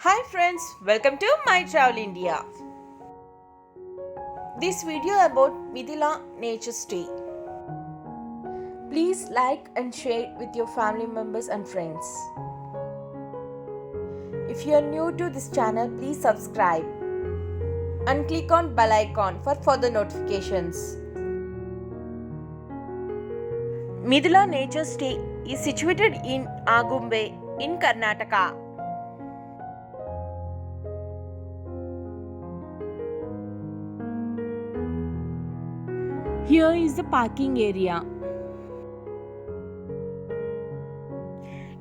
Hi friends, welcome to My Travel India. This video about Mithila Nature Stay. Please like and share with your family members and friends. If you are new to this channel, please subscribe and click on bell icon for further notifications. Mithila Nature Stay is situated in Agumbe in Karnataka. Here is the parking area.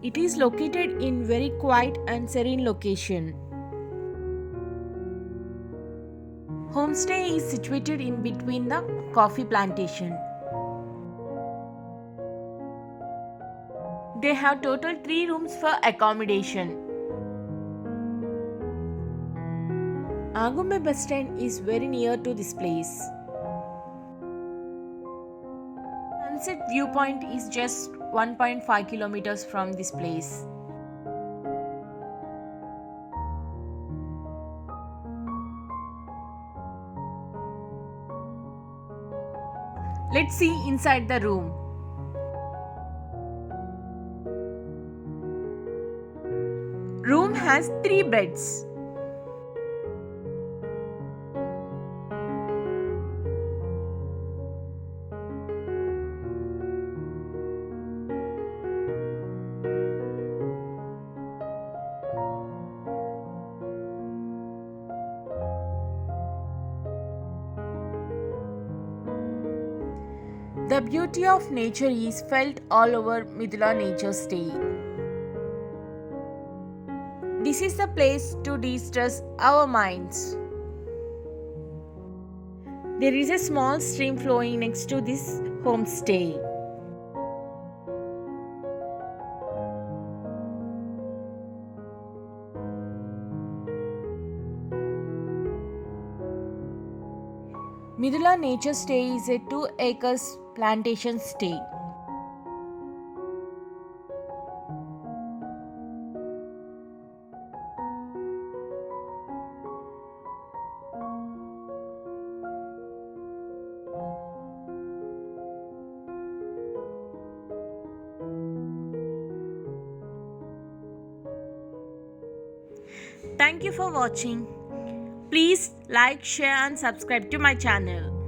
It is located in very quiet and serene location. Homestay is situated in between the coffee plantation. They have total 3 rooms for accommodation. Agumbe bus stand is very near to this place. Sunset viewpoint is just 1.5 kilometers from this place. Let's see inside the room. Room has 3 beds. The beauty of nature is felt all over Mithila Nature Stay. This is the place to de-stress our minds. There is a small stream flowing next to this homestay. Mithila Nature Stay is a 2 acres plantation stay. Thank you for watching. Please like, share and subscribe to my channel.